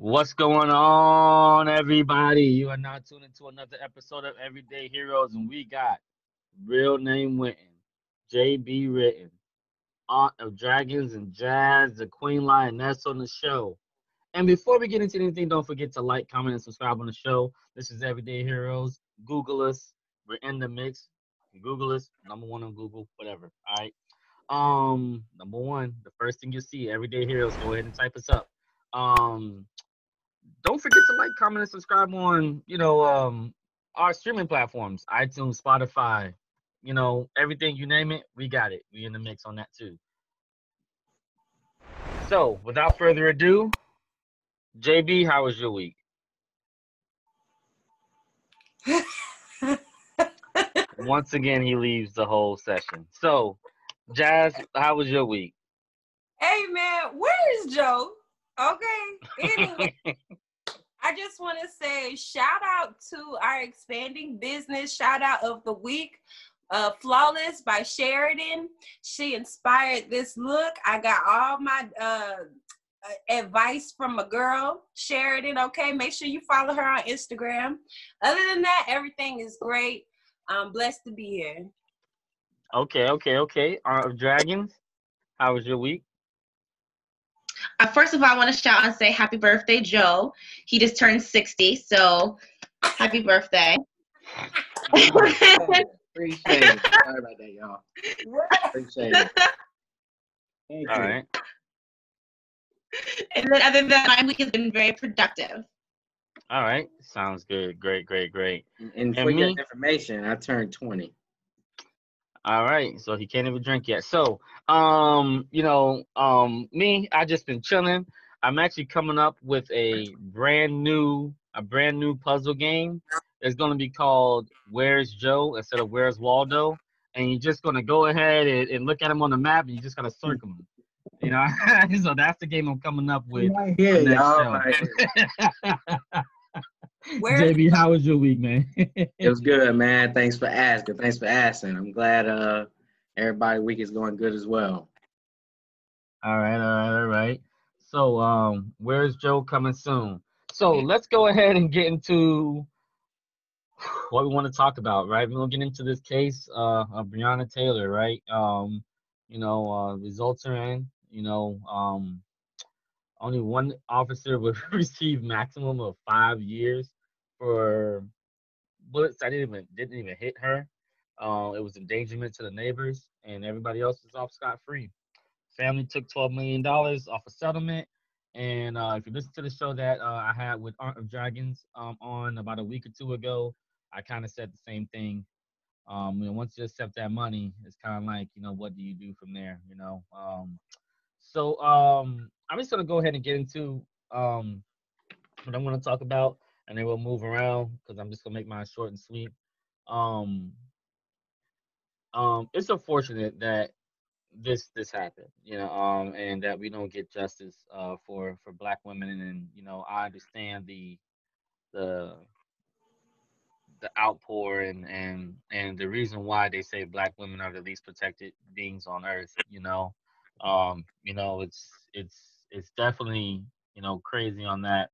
What's going on, everybody? You are now tuned into another episode of Everyday Heroes, and we got real name Wynton, JB Written, Aunt of Dragons and Jazz, the Queen Lioness on the show. And before we get into anything, don't forget to like, comment, and subscribe on the show. This is Everyday Heroes. Google us. We're in the mix. Google us. Number one on Google, whatever. All right. Number one, the first thing you see, Everyday Heroes. Go ahead and type us up. Um, don't forget to like, comment, and subscribe on, our streaming platforms, iTunes, Spotify, everything you name it, we got it. We in the mix on that too. So, without further ado, JB, how was your week? Once again, he leaves the whole session. So, Jazz, how was your week? Hey, man, where is Joe? Okay. Anyway, I just want to say shout out to our expanding business. Shout out of the week, Flawless by Sheridan. She inspired this look. I got all my advice from a girl, Sheridan. Okay, make sure you follow her on Instagram. Other than that, everything is great. I'm blessed to be here. Okay. Art of Dragons, how was your week? First of all, I want to shout and say happy birthday, Joe. He just turned 60, so happy birthday. Appreciate it. Sorry about that, y'all. Appreciate it. Thank All you. right. And then other than that, my week has been very productive. All right. Sounds good. Great. And for your information, I turned 20. All right, so he can't even drink yet. So, me, I just been chilling. I'm actually coming up with a brand new puzzle game. It's gonna be called Where's Joe instead of Where's Waldo, and you're just gonna go ahead and look at him on the map, and you just gotta circle him. So that's the game I'm coming up with Right for here, next y'all. show. Right. JB, how was your week, man? It was good, man. Thanks for asking. I'm glad everybody's week is going good as well. All right. So, Where's Joe coming soon? So let's go ahead and get into what we want to talk about, right? We're gonna get into this case of Breonna Taylor, right? Results are in. Only one officer would receive maximum of 5 years for bullets that didn't even hit her. It was endangerment to the neighbors, and everybody else is off scot free. Family took $12 million off a settlement. And if you listen to the show that I had with Art of Dragons on about a week or two ago, I kind of said the same thing. Once you accept that money, it's kind of like, what do you do from there? I'm just gonna go ahead and get into what I'm gonna talk about, and then we'll move around because I'm just gonna make mine short and sweet. Um, it's unfortunate that this happened, and that we don't get justice for Black women. And I understand the the outpour and the reason why they say Black women are the least protected beings on earth. It's definitely crazy on that.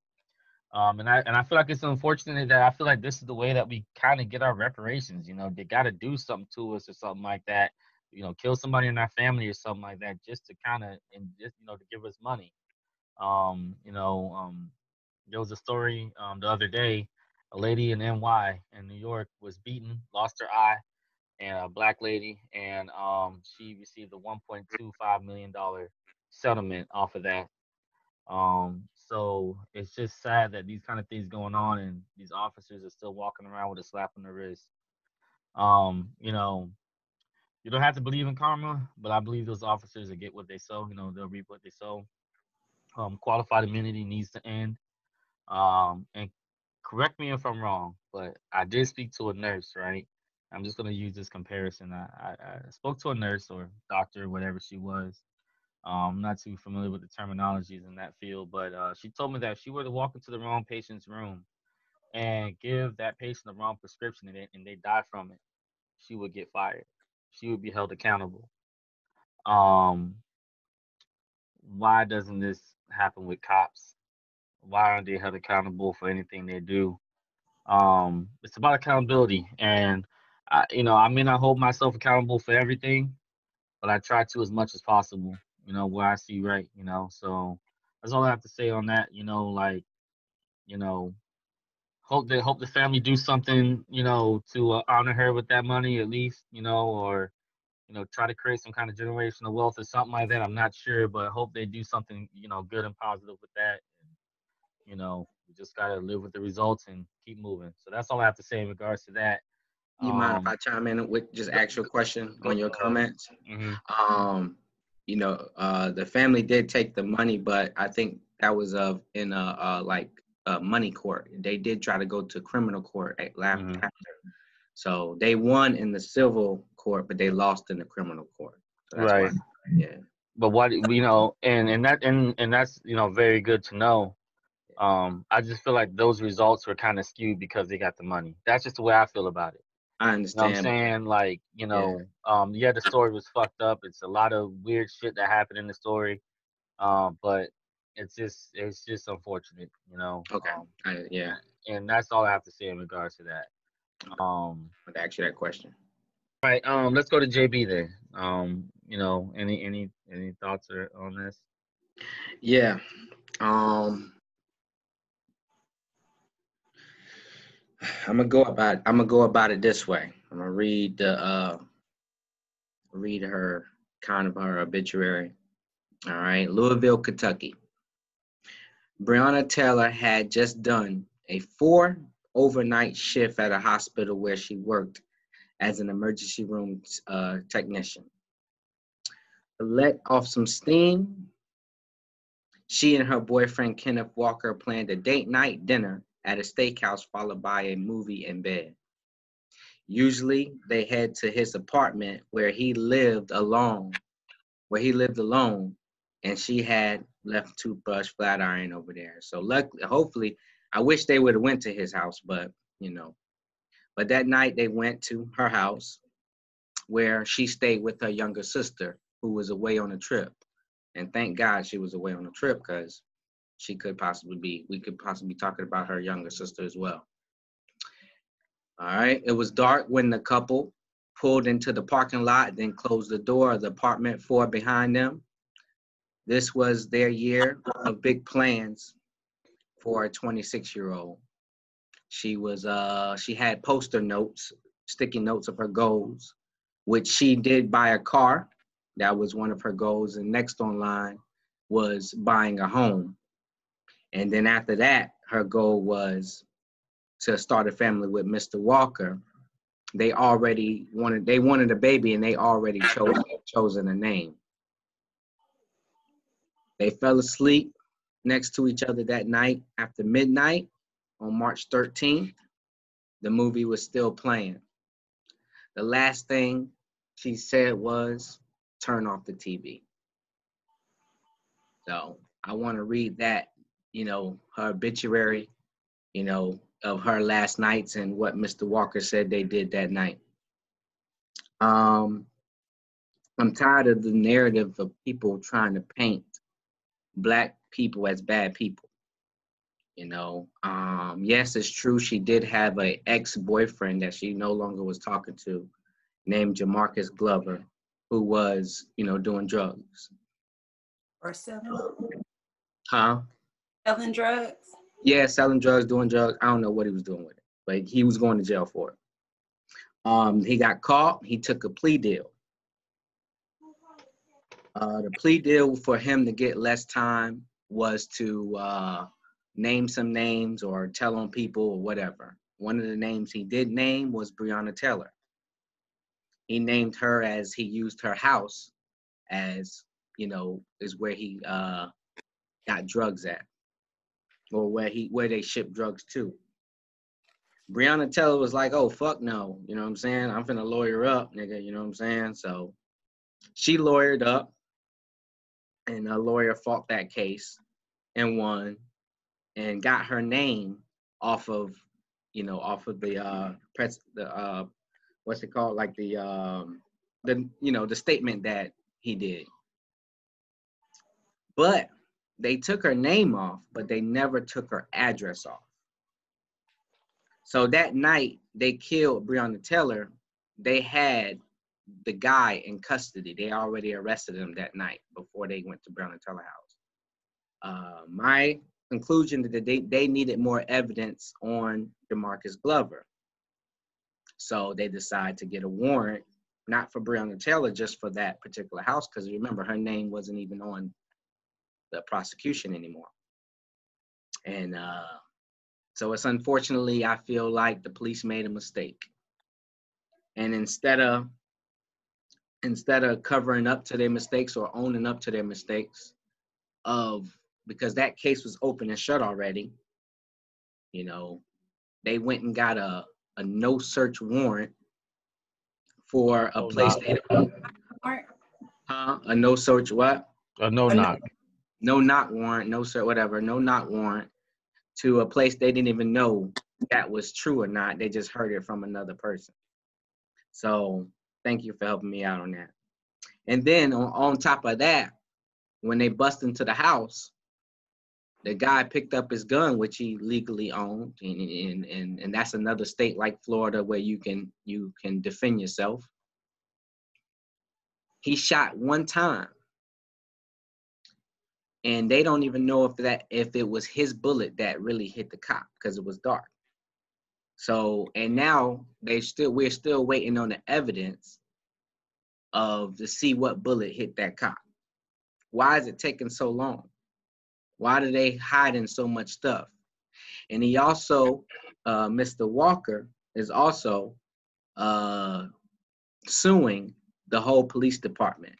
And I feel like it's unfortunate that I feel like this is the way that we kind of get our reparations. They got to do something to us or something like that. Kill somebody in our family or something like that, just to kind of and just to give us money. There was a story the other day. A lady in NY in New York was beaten, lost her eye, and a Black lady, and she received a $1.25 million settlement off of that. So it's just sad that these kind of things going on and these officers are still walking around with a slap on the wrist. Um, you know, you don't have to believe in karma, but I believe those officers will get what they sow. They'll reap what they sow. Qualified immunity needs to end. And correct me if I'm wrong, but I did speak to a nurse, right? I'm just gonna use this comparison. I spoke to a nurse or doctor, whatever she was. I'm not too familiar with the terminologies in that field, but she told me that if she were to walk into the wrong patient's room and give that patient the wrong prescription and they die from it, she would get fired. She would be held accountable. Um, why doesn't this happen with cops? why aren't they held accountable for anything they do? It's about accountability, and I may not hold myself accountable for everything, but I try to as much as possible. Where I see right. So that's all I have to say on that. Like you know, hope the family do something. To honor her with that money at least. Or try to create some kind of generational wealth or something like that. I'm not sure, but hope they do something, good and positive with that. We just gotta live with the results and keep moving. So that's all I have to say in regards to that. You mind if Um, I chime in with just go, actual question go on your ahead. comments? Hmm. Um, the family did take the money, but I think that was in like a money court. They did try to go to criminal court Hmm. after. So they won in the civil court, but they lost in the criminal court. So that's why. Right. Yeah. But what and that's very good to know. I just feel like those results were kind of skewed because they got the money. That's just the way I feel about it. I You know what I'm understand. saying? Like, Yeah. yeah, the story was fucked up. It's a lot of weird shit that happened in the story. But it's just unfortunate. Okay. Yeah. And that's all I have to say in regards to that. Okay. Um, I'll ask you that question. right. Let's go to JB then. Any thoughts on this? Yeah. Um, I'm gonna go about it this way. I'm gonna read her kind of her obituary. All right. Louisville, Kentucky. Breonna Taylor had just done a 4 overnight shift at a hospital where she worked as an emergency room technician. To let off some steam, she and her boyfriend Kenneth Walker planned a date night dinner at a steakhouse followed by a movie in bed. Usually they head to his apartment where he lived alone, and she had left toothbrush, flat iron over there. So luckily, hopefully, I wish they would have went to his house, but you know. But that night they went to her house where she stayed with her younger sister who was away on a trip. And thank God she was away on a trip because we could possibly be talking about her younger sister as well. All right. It was dark when the couple pulled into the parking lot, then closed the door of the apartment four behind them. This was their year of big plans for a 26-year-old. She had poster notes, sticky notes of her goals, which she did buy a car. That was one of her goals. And next on line was buying a home. And then after that, her goal was to start a family with Mr. Walker. They wanted a baby and they already chosen a name. They fell asleep next to each other that night after midnight on March 13th. The movie was still playing. The last thing she said was, turn off the TV. So I want to read that, her obituary, of her last nights and what Mr. Walker said they did that night. Um, I'm tired of the narrative of people trying to paint Black people as bad people. Yes, it's true. She did have an ex-boyfriend that she no longer was talking to, named Jamarcus Glover, who was, doing drugs. Or Huh? selling drugs. Yeah, selling drugs, doing drugs. I don't know what he was doing with it, but he was going to jail for it. He got caught. He took a plea deal. The plea deal for him to get less time was to name some names or tell on people or whatever. One of the names he did name was Breonna Taylor. He named her as he used her house as, is where he got drugs at, or where they ship drugs to. Breonna Taylor was like, oh, fuck no. You know what I'm saying? I'm finna lawyer up, nigga. You know what I'm saying? So she lawyered up, and a lawyer fought that case and won and got her name off of, the what's it called? Like the statement that he did. But they took her name off, but they never took her address off. So that night they killed Breonna Taylor, they had the guy in custody. They already arrested him that night before they went to Breonna Taylor house. My conclusion that they needed more evidence on DeMarcus Glover. So they decided to get a warrant, not for Breonna Taylor, just for that particular house, because remember, her name wasn't even on the prosecution anymore. And so it's unfortunately, I feel like the police made a mistake. And instead of covering up to their mistakes or owning up to their mistakes, because that case was open and shut already, you know, they went and got a no search warrant for a place. A no search what? A no knock. No knock warrant, no search, whatever, no knock warrant to a place they didn't even know that was true or not. They just heard it from another person. So thank you for helping me out on that. And then on top of that, when they bust into the house, the guy picked up his gun, which he legally owned, and that's another state like Florida where you can defend yourself. He shot one time, and they don't even know if it was his bullet that really hit the cop because it was dark. So, and now we're still waiting on the evidence to see what bullet hit that cop. Why is it taking so long? Why do they hiding so much stuff? And he also, Mr. Walker, is also suing the whole police department.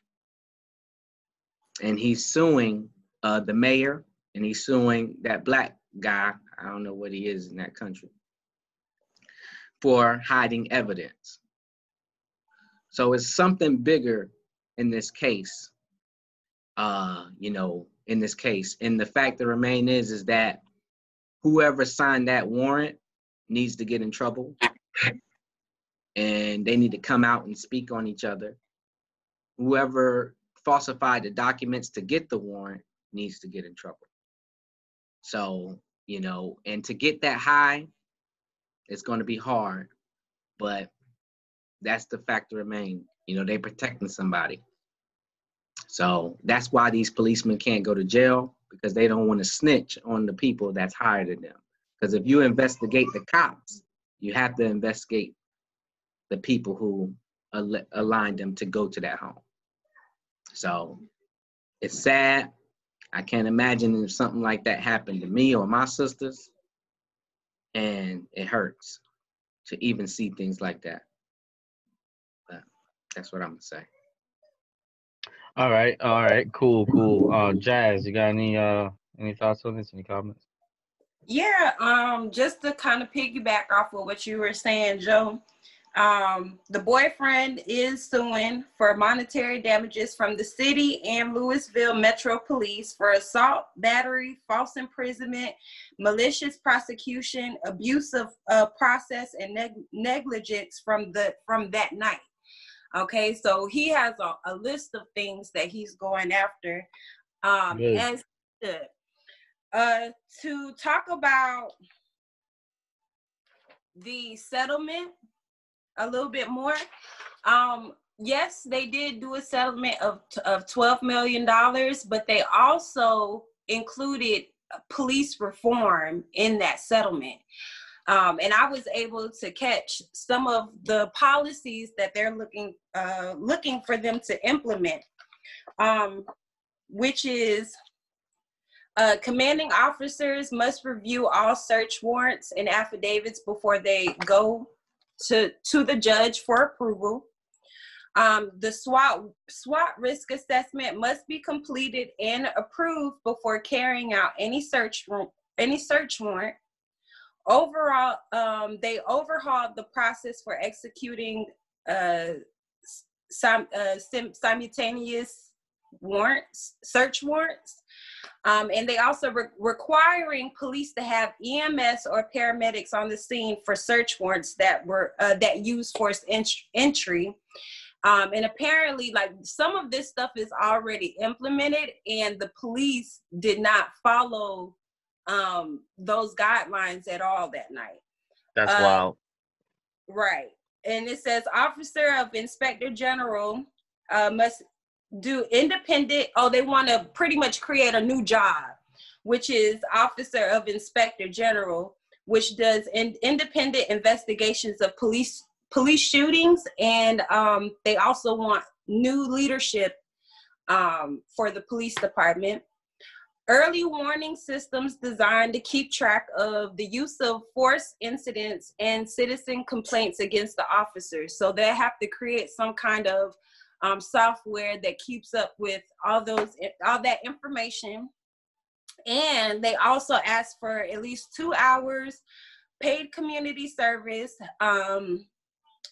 And he's suing the mayor, and he's suing that black guy, I don't know what he is in that country, for hiding evidence. So it's something bigger in this case, in this case. And the fact that remain is that whoever signed that warrant needs to get in trouble, and they need to come out and speak on each other. Whoever falsified the documents to get the warrant needs to get in trouble. So, and to get that high, it's going to be hard, but that's the fact that remain. They're protecting somebody. So that's why these policemen can't go to jail, because they don't want to snitch on the people that's hired them. Because if you investigate the cops, you have to investigate the people who aligned them to go to that home. So it's sad. I can't imagine if something like that happened to me or my sisters. And it hurts to even see things like that. But that's what I'm going to say. All right, cool. Jazz, you got any thoughts on this? Any comments? Yeah, just to kind of piggyback off of what you were saying, Joe. The boyfriend is suing for monetary damages from the city and Louisville Metro Police for assault, battery, false imprisonment, malicious prosecution, abuse of process, and negligence from that night. Okay, so he has a list of things that he's going after. As to talk about the settlement a little bit more. Yes, they did do a settlement of $12 million, but they also included police reform in that settlement. And I was able to catch some of the policies that they're looking for them to implement, which is commanding officers must review all search warrants and affidavits before they go to the judge for approval. The SWOT risk assessment must be completed and approved before carrying out any search warrant. Overall, they overhauled the process for executing simultaneous search warrants. And they also requiring police to have EMS or paramedics on the scene for search warrants that use forced entry. And apparently, like, some of this stuff is already implemented, and the police did not follow those guidelines at all that night. That's wild. Right. And it says Officer of Inspector General must do independent. Oh, they want to pretty much create a new job, which is Officer of Inspector General, which does independent investigations of police shootings. And they also want new leadership for the police department. Early warning systems designed to keep track of the use of force incidents and citizen complaints against the officers. So they have to create some kind of software that keeps up with all that information. And they also ask for at least 2 hours paid community service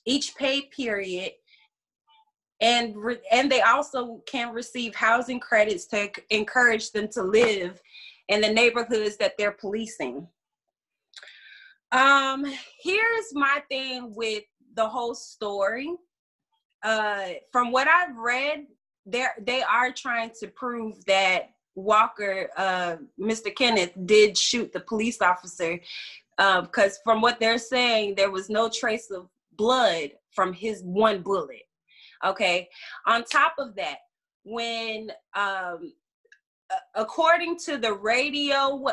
each pay period. And they also can receive housing credits to encourage them to live in the neighborhoods that they're policing. Here's my thing with the whole story. From what I've read, they are trying to prove that Walker, Mr. Kenneth, did shoot the police officer, because from what they're saying, there was no trace of blood from his one bullet. Okay. On top of that, when according to the radio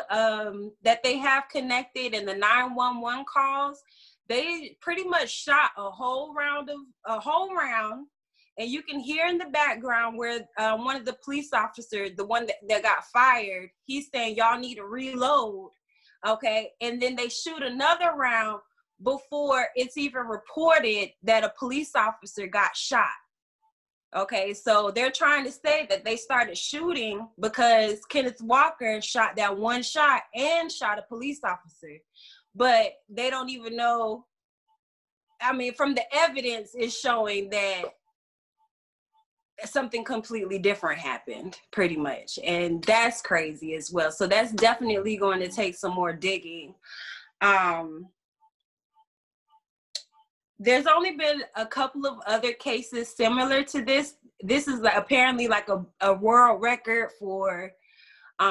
that they have connected and the 911 calls, they pretty much shot a whole round, and you can hear in the background where one of the police officers, the one that got fired, he's saying, y'all need to reload. Okay. And then they shoot another round before it's even reported that a police officer got shot. Okay, so they're trying to say that they started shooting because Kenneth Walker shot that one shot and shot a police officer. But they don't even know. I mean, from the evidence is showing that something completely different happened, pretty much. And that's crazy as well. So that's definitely going to take some more digging. There's only been a couple of other cases similar to this. This is apparently like a world record for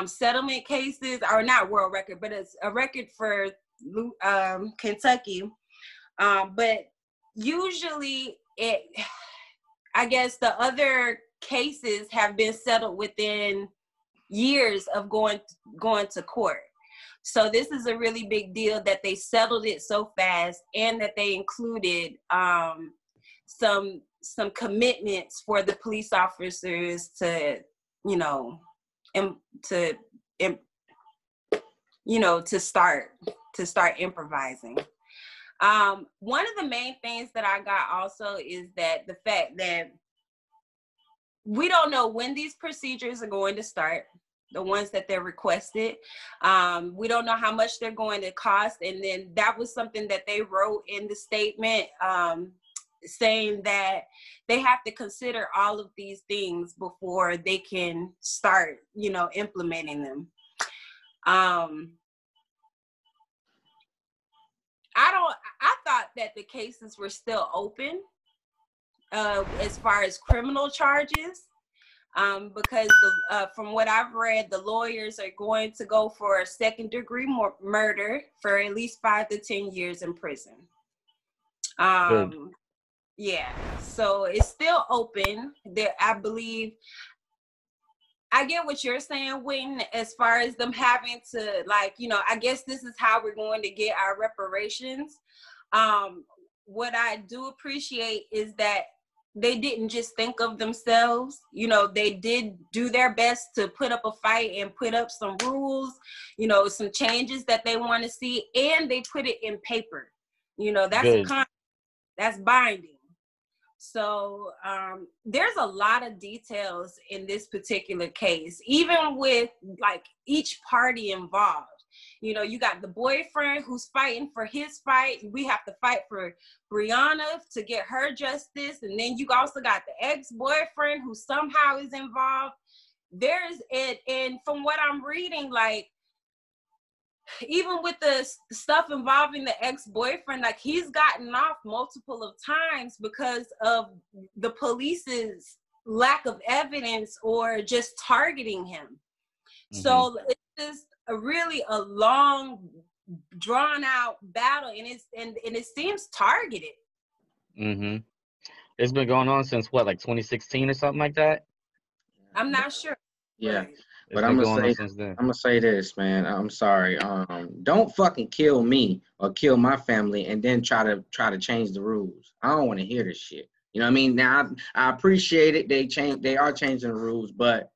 settlement cases, or not world record, but it's a record for Kentucky. But usually I guess the other cases have been settled within years of going to court. So this is a really big deal that they settled it so fast, and that they included some commitments for the police officers to, to start improvising. One of the main things that I got also is that the fact that we don't know when these procedures are going to start. The ones that they're requested. We don't know how much they're going to cost. And then that was something that they wrote in the statement, saying that they have to consider all of these things before they can start, implementing them. I thought that the cases were still open as far as criminal charges. Because from what I've read, the lawyers are going to go for a second-degree murder for at least 5 to 10 years in prison. Yeah, so it's still open. There, I believe. I get what you're saying, Wynton, as far as them having to, I guess this is how we're going to get our reparations. What I do appreciate is that they didn't just think of themselves. They did do their best to put up a fight and put up some rules, some changes that they want to see, and they put it in paper. That's binding. So there's a lot of details in this particular case, even with each party involved. You got the boyfriend who's fighting for his fight. We have to fight for Breonna to get her justice. And then you also got the ex-boyfriend who somehow is involved. And from what I'm reading, even with the stuff involving the ex-boyfriend, like he's gotten off multiple of times because of the police's lack of evidence or just targeting him. So it's just a long, drawn out battle, and it seems targeted. It's been going on since what, like 2016 or something like that? I'm not sure. Yeah. It's But been going on since then. I'm gonna say this, man. I'm sorry. Don't fucking kill me or kill my family and then try to change the rules. I don't want to hear this shit. You know what I mean? Now I appreciate it. They are changing the rules, but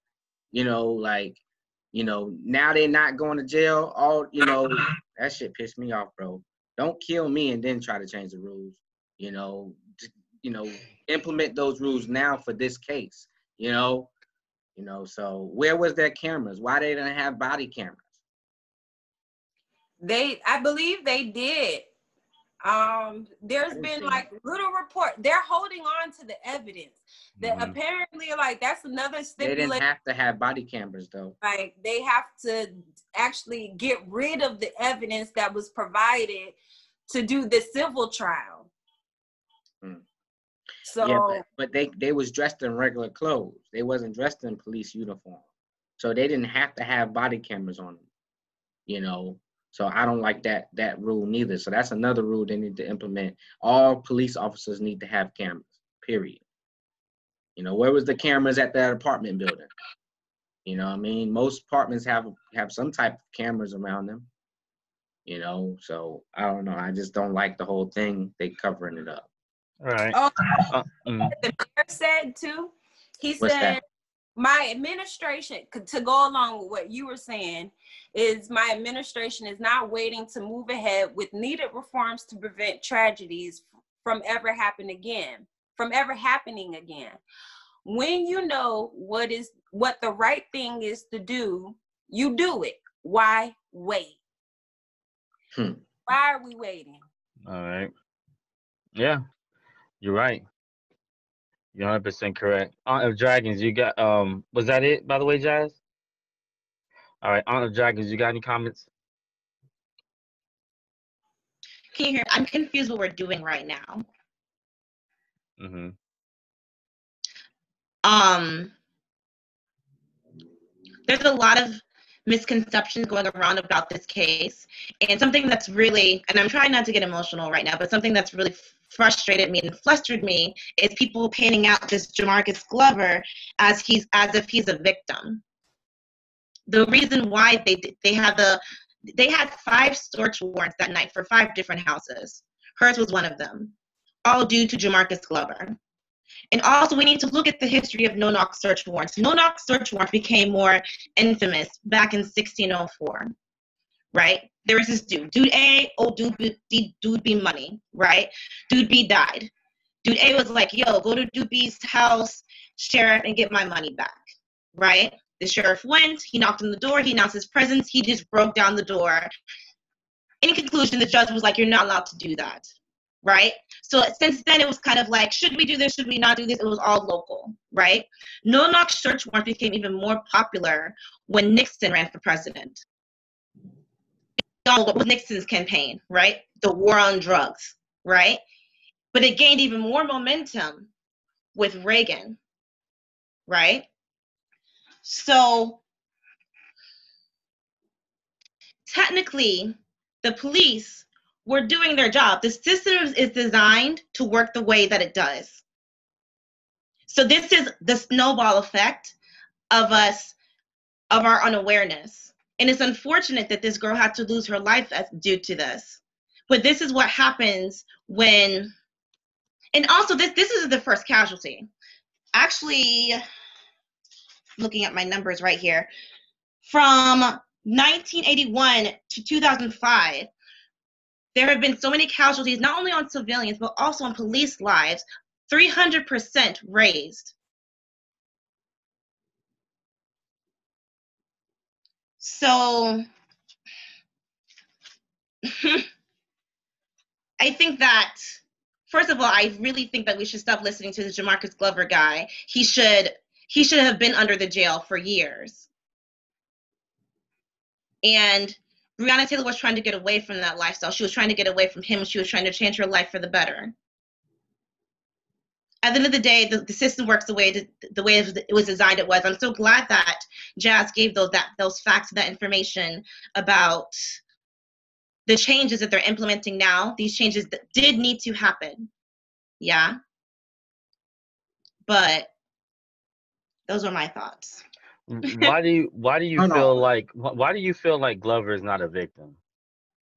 now they're not going to jail. That shit pissed me off, bro. Don't kill me and then try to change the rules. Implement those rules now for this case. So where was their cameras? Why they didn't have body cameras? I believe they did. There's been like little report. They're holding on to the evidence. That apparently, like, that's another stipulation. They didn't have to have body cameras though. Like, they have to actually get rid of the evidence that was provided to do the civil trial. So yeah, but they was dressed in regular clothes. They wasn't dressed in police uniform. So they didn't have to have body cameras on them. So I don't like that rule neither. So that's another rule they need to implement. All police officers need to have cameras, period. Where was the cameras at that apartment building? You know what I mean? Most apartments have some type of cameras around them. So I don't know. I just don't like the whole thing. They covering it up. All right. The mayor said too. He said, my administration, to go along with what you were saying, is my administration is not waiting to move ahead with needed reforms to prevent tragedies from ever happening again. When you know what the right thing is to do, you do it. Why wait? Why are we waiting? All right. Yeah, you're right. You're 100% correct. Aunt of Dragons, you got was that it, by the way, Jazz? All right, Aunt of Dragons, you got any comments? Can you hear? I'm confused what we're doing right now. There's a lot of misconceptions going around about this case, and something that's really, and I'm trying not to get emotional right now, but something that's really frustrated me and flustered me is people painting out this Jamarcus Glover as if he's a victim. The reason why they had 5 search warrants that night for 5 different houses. Hers was one of them, all due to Jamarcus Glover. And also, we need to look at the history of no-knock search warrants. No-knock search warrants became more infamous back in 1604, right? There was this dude A, dude B money, right? Dude B died. Dude A was like, yo, go to dude B's house, sheriff, and get my money back, right? The sheriff went, he knocked on the door, he announced his presence, he just broke down the door. In conclusion, the judge was like, you're not allowed to do that, right? So since then, it was kind of like, should we do this, should we not do this? It was all local, right? No-knock search warrants became even more popular when Nixon ran for president. What was Nixon's campaign, right? The war on drugs, right? But it gained even more momentum with Reagan, right? So technically, the police were doing their job. The system is designed to work the way that it does. So this is the snowball effect of our unawareness. And it's unfortunate that this girl had to lose her life due to this. But this is what happens when, and also this is the first casualty. Actually, looking at my numbers right here, from 1981 to 2005, there have been so many casualties, not only on civilians, but also on police lives, 300% raised. So I think that, first of all, I really think that we should stop listening to the Jamarcus Glover guy. He should have been under the jail for years. And Breonna Taylor was trying to get away from that lifestyle. She was trying to get away from him. She was trying to change her life for the better. At the end of the day, the system works the way it was designed. It was. I'm so glad that Jazz gave those facts, that information about the changes that they're implementing now. These changes that did need to happen. Yeah. But those are my thoughts. Why do you Hold feel on. like Glover is not a victim?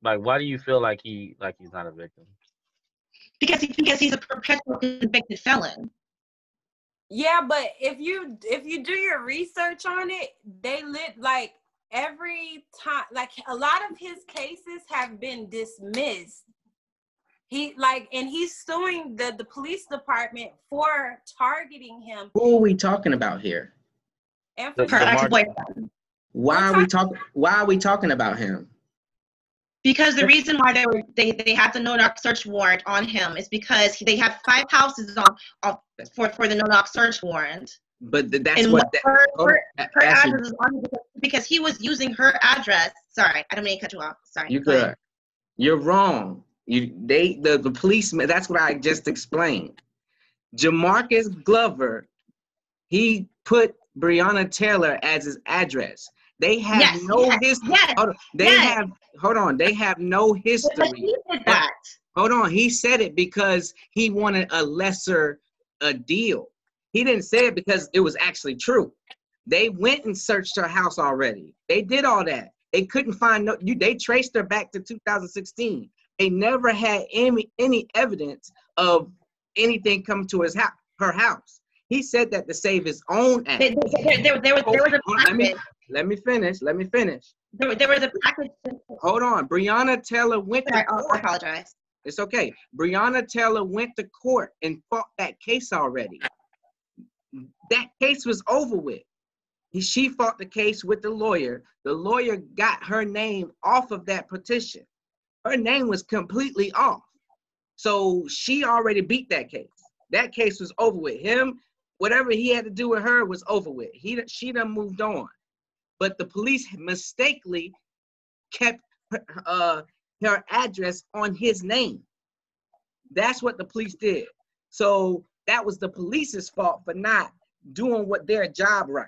Like, why do you feel like he's not a victim? Because he's a perpetual convicted felon. Yeah, but if you do your research on it, they like every time, like a lot of his cases have been dismissed. And he's suing the police department for targeting him. Who are we talking about here? And Her ex-boyfriend. Why are we talking about him? Because the reason why they had the no-knock search warrant on him is because they had 5 houses for the no-knock search warrant. But that's and what her address was on because he was using her address. Sorry, I don't mean to cut you off. Sorry. You could. You're wrong. The policeman. That's what I just explained. Jamarcus Glover, he put Breonna Taylor as his address. They have no history. Yes, Hold on. They have no history. But he did that. Hold on. He said it because he wanted a lesser deal. He didn't say it because it was actually true. They went and searched her house already. They did all that. They couldn't find they traced her back to 2016. They never had any evidence of anything coming to her house. He said that to save his own ass. There was a package. Let me finish. There was a package. Hold on. Breonna Taylor went to court. I apologize. It's okay. Breonna Taylor went to court and fought that case already. That case was over with. She fought the case with the lawyer. The lawyer got her name off of that petition. Her name was completely off. So she already beat that case. That case was over with. Him, whatever he had to do with her was over with. She done moved on. But the police mistakenly kept her address on his name. That's what the police did. So that was the police's fault for not doing their job right.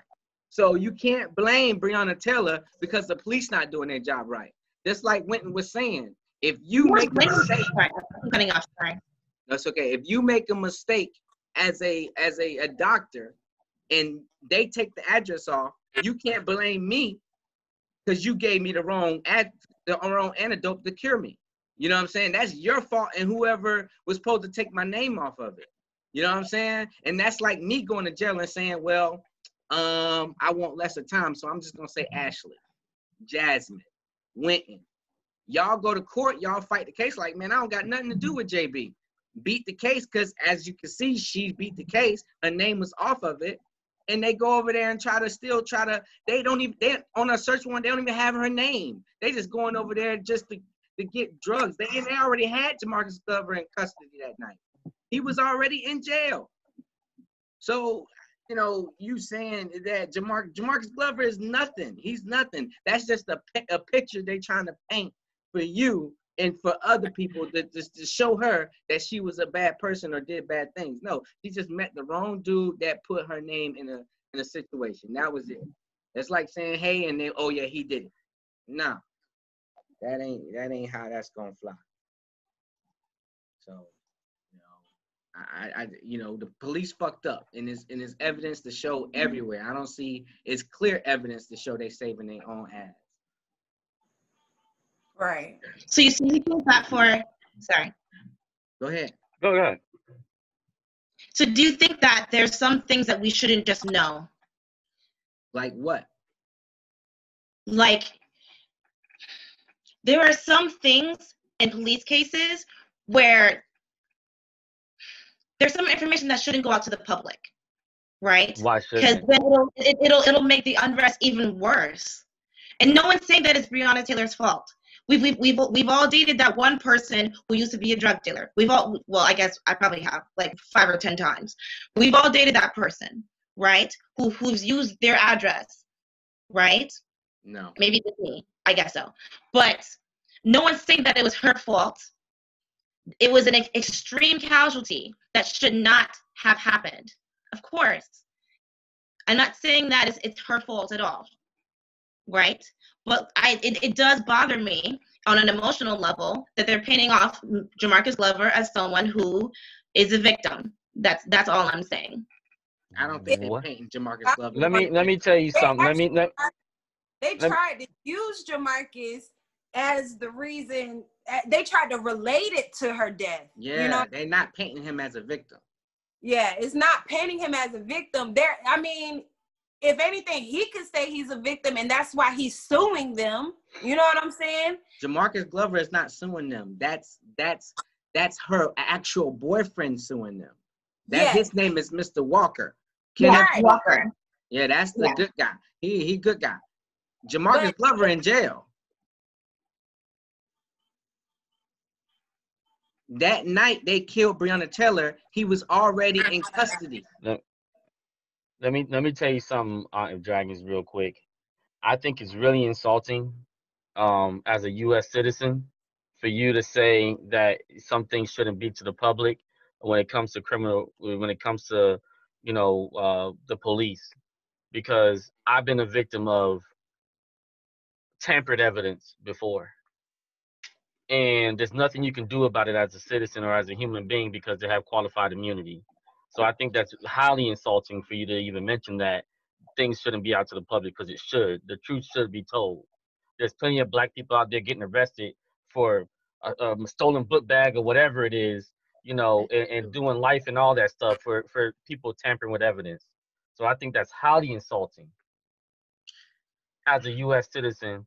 So you can't blame Breonna Taylor because the police not doing their job right. Just like Wynton was saying, if you make a mistake, that's okay. If you make a mistake as a doctor and they take the address off, you can't blame me because you gave me the wrong antidote to cure me. You know what I'm saying? That's your fault and whoever was supposed to take my name off of it. You know what I'm saying? And that's like me going to jail and saying, well, I want lesser time, so I'm just gonna say Ashley, Jasmine, Wynton. Y'all go to court, y'all fight the case like, man, I don't got nothing to do with JB. Beat the case because as you can see, she beat the case. Her name was off of it. And they go over there and try to, they on a search warrant, they don't even have her name. They just going over there just to get drugs. They already had Jamarcus Glover in custody that night. He was already in jail. So, you know, you saying that Jamarcus Glover is nothing. He's nothing. That's just a picture they trying to paint for you and for other people to show her that she was a bad person or did bad things. No, she just met the wrong dude that put her name in a situation. That was it. It's like saying, hey, and then, oh yeah, he did it. No, that ain't how that's gonna fly. So, you know, the police fucked up, and there's evidence to show everywhere. I don't see it's clear evidence to show they saving their own ass. Right. So you see that sorry. Go ahead. Go ahead. So do you think that there's some things that we shouldn't just know? Like what? Like, there are some things in police cases where there's some information that shouldn't go out to the public, right? Why shouldn't? Because then it'll make the unrest even worse. And no one's saying that it's Breonna Taylor's fault. We've all dated that one person who used to be a drug dealer. I guess I probably have like 5 or 10 times. We've all dated that person, right? Who's used their address, right? No. Maybe it's me. I guess so. But no one's saying that it was her fault. It was an extreme casualty that should not have happened. Of course. I'm not saying that it's her fault at all, right? But it does bother me on an emotional level that they're painting off Jamarcus Glover as someone who is a victim. That's all I'm saying. I don't think they're What? painting Jamarcus Glover. Let me tell you something. They tried to use Jamarcus as the reason. They tried to relate it to her death. Yeah, you know? they're not painting him as a victim. Yeah, it's not painting him as a victim. I mean, if anything, he could say he's a victim, and that's why he's suing them. You know what I'm saying? Jamarcus Glover is not suing them. That's her actual boyfriend suing them. His name is Mr. Walker. Kenneth Walker. Yeah, that's the good guy. He good guy. Jamarcus Glover in jail. That night they killed Breonna Taylor. He was already in custody. Let me tell you something, Dragons, real quick. I think it's really insulting, as a U.S. citizen, for you to say that some things shouldn't be to the public when it comes to the police, because I've been a victim of tampered evidence before. And there's nothing you can do about it as a citizen or as a human being because they have qualified immunity. So I think that's highly insulting for you to even mention that things shouldn't be out to the public, because it should. The truth should be told. There's plenty of black people out there getting arrested for a stolen book bag or whatever it is, and doing life and all that stuff for people tampering with evidence. So I think that's highly insulting as a U.S. citizen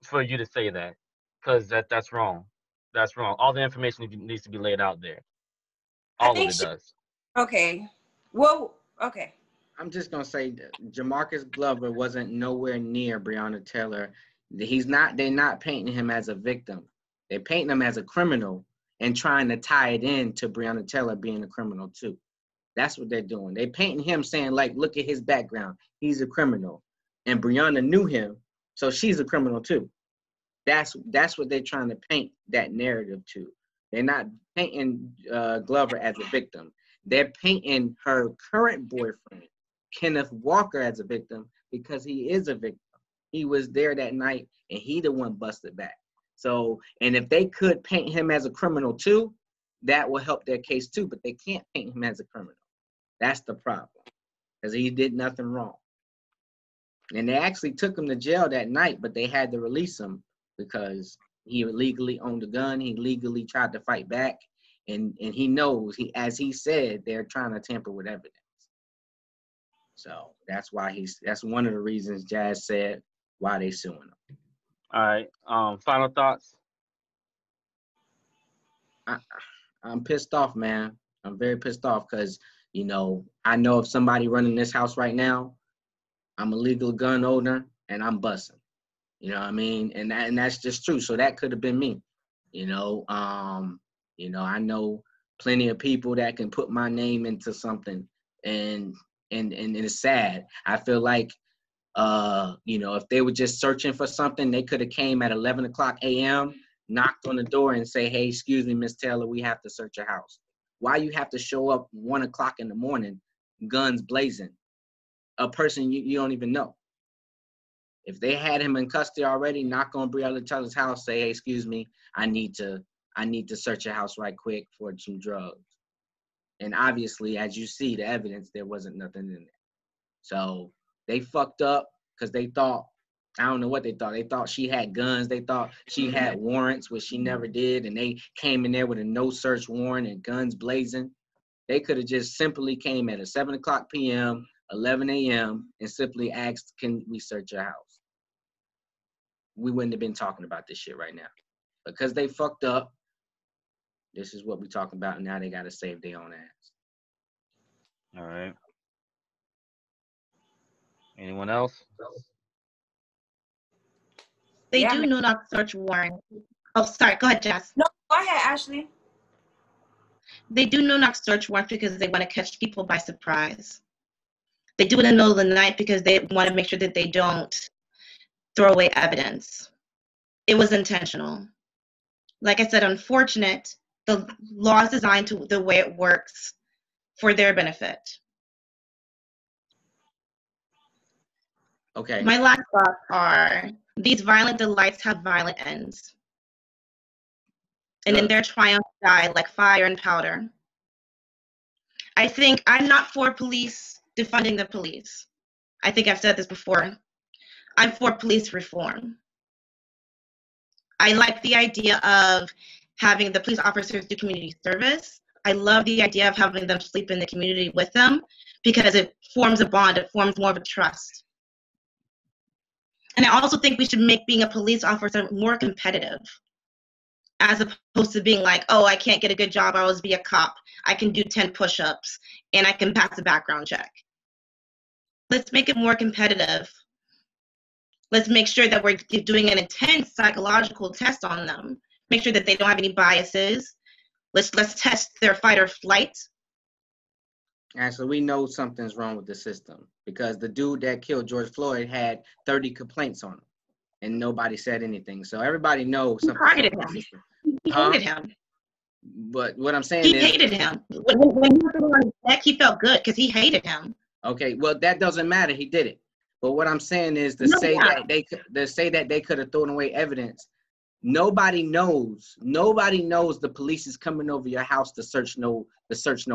for you to say that. Because that's wrong. That's wrong. All the information needs to be laid out there. All of it does. Okay. Well, okay. I'm just gonna say that Jamarcus Glover wasn't nowhere near Breonna Taylor. They're not painting him as a victim. They're painting him as a criminal and trying to tie it in to Breonna Taylor being a criminal too. That's what they're doing. They're painting him saying, like, look at his background. He's a criminal. And Breonna knew him, so she's a criminal too. That's what they're trying to paint that narrative to. They're not painting Glover as a victim. They're painting her current boyfriend, Kenneth Walker, as a victim because he is a victim. He was there that night and he the one busted back. So, and if they could paint him as a criminal too, that will help their case too, but they can't paint him as a criminal. That's the problem, because he did nothing wrong. And they actually took him to jail that night, but they had to release him because he illegally owned a gun. He legally tried to fight back, and he knows, as he said, they're trying to tamper with evidence. So that's one of the reasons Jazz said why they suing him. All right. Final thoughts. I'm pissed off, man. I'm very pissed off because, I know if somebody running this house right now, I'm a legal gun owner and I'm busting. You know what I mean? And that's just true. So that could have been me. I know plenty of people that can put my name into something, and it's sad. I feel like if they were just searching for something, they could have came at 11 o'clock a.m., knocked on the door and say, hey, excuse me, Miss Taylor, we have to search your house. Why you have to show up 1 o'clock in the morning, guns blazing, a person you don't even know? If they had him in custody already, knock on Breonna Taylor's house, say, hey, excuse me, I need to search your house right quick for some drugs. And obviously, as you see the evidence, there wasn't nothing in there. So they fucked up because they thought, I don't know what they thought. They thought she had guns. They thought she had warrants, which she never did. And they came in there with a no search warrant and guns blazing. They could have just simply came at 7 o'clock p.m., 11 a.m., and simply asked, can we search your house? We wouldn't have been talking about this shit right now. Because they fucked up, this is what we're talking about, and now they got to save their own ass. All right. Anyone else? They do no knock search warrant. Oh, sorry. Go ahead, Jess. No, go ahead, Ashley. They do no knock search warrant because they want to catch people by surprise. They do it in the middle of the night because they want to make sure that they don't throw away evidence. It was intentional. Like I said, unfortunate. The law is designed to the way it works for their benefit. Okay. My last thoughts are, these violent delights have violent ends. And in their triumph die like fire and powder. I think I'm not for police defunding the police. I think I've said this before. I'm for police reform. I like the idea of having the police officers do community service. I love the idea of having them sleep in the community with them because it forms a bond, it forms more of a trust. And I also think we should make being a police officer more competitive, as opposed to being like, oh, I can't get a good job, I'll always be a cop. I can do 10 push-ups and I can pass a background check. Let's make it more competitive. Let's make sure that we're doing an intense psychological test on them. Make sure that they don't have any biases. Let's test their fight or flight. Actually, we know something's wrong with the system because the dude that killed George Floyd had 30 complaints on him and nobody said anything. So everybody knows something's wrong with the system. He hated him. But what I'm saying He is, hated him. When he was on his neck, he felt good because he hated him. okay, well, that doesn't matter. He did it. But what I'm saying is to say that they could have thrown away evidence. Nobody knows the police is coming over your house to search no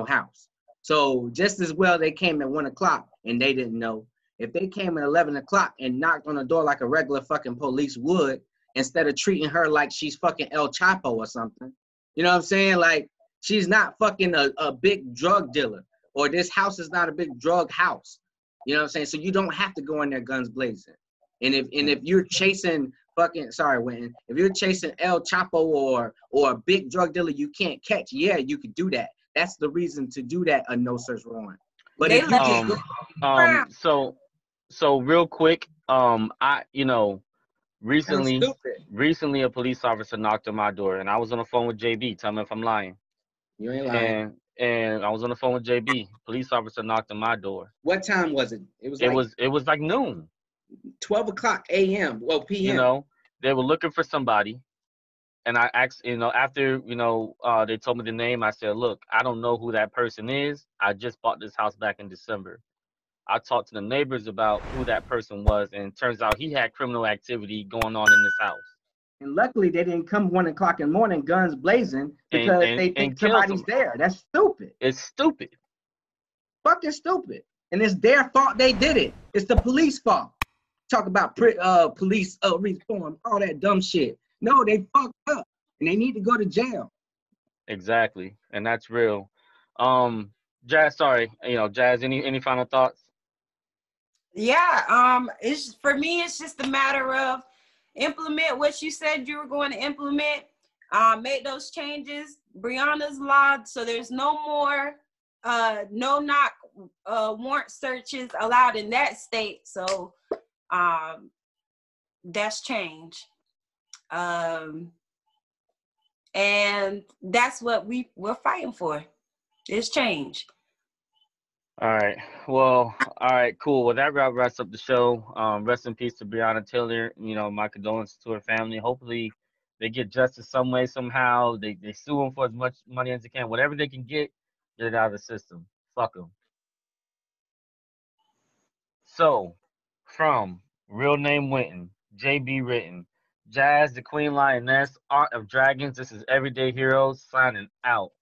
house. So just as well they came at 1 o'clock and they didn't know. If they came at 11 o'clock and knocked on the door like a regular fucking police would, instead of treating her like she's fucking El Chapo or something, you know what I'm saying? Like, she's not fucking a big drug dealer, or this house is not a big drug house. You know what I'm saying? So you don't have to go in there guns blazing. And if you're chasing fucking, sorry, Wynton, if you're chasing El Chapo or a big drug dealer you can't catch, yeah, you could do that. That's the reason to do that, a no search warrant. But if you just so real quick, recently a police officer knocked on my door and I was on the phone with JB. Tell me if I'm lying. You ain't lying. And I was on the phone with JB. Police officer knocked on my door. What time was it? It was like noon. 12 o'clock a.m. Well, p.m. You know, they were looking for somebody. And I asked, after, they told me the name, I said, look, I don't know who that person is. I just bought this house back in December. I talked to the neighbors about who that person was, and it turns out he had criminal activity going on in this house. And luckily, they didn't come 1 o'clock in the morning, guns blazing, because they think somebody's there. That's stupid. It's stupid. Fucking stupid. And it's their fault they did it. It's the police fault. Talk about police reform, all that dumb shit. No, they fucked up, and they need to go to jail. Exactly, and that's real. Jazz, sorry, Jazz, any final thoughts? Yeah, it's for me, it's just a matter of implement what you said you were going to implement, make those changes. Breonna's law, so there's no more no-knock warrant searches allowed in that state. So that's change. And that's what we're fighting for. It's change. All right. Well, all right, cool. Well, that wraps up the show. Rest in peace to Breonna Taylor. My condolences to her family. Hopefully they get justice some way, somehow. They sue them for as much money as they can. Whatever they can get it out of the system. Fuck them. So, from Real Name Wynton, JB Written, Jazz, the Queen Lioness, Art of Dragons, this is Everyday Heroz, signing out.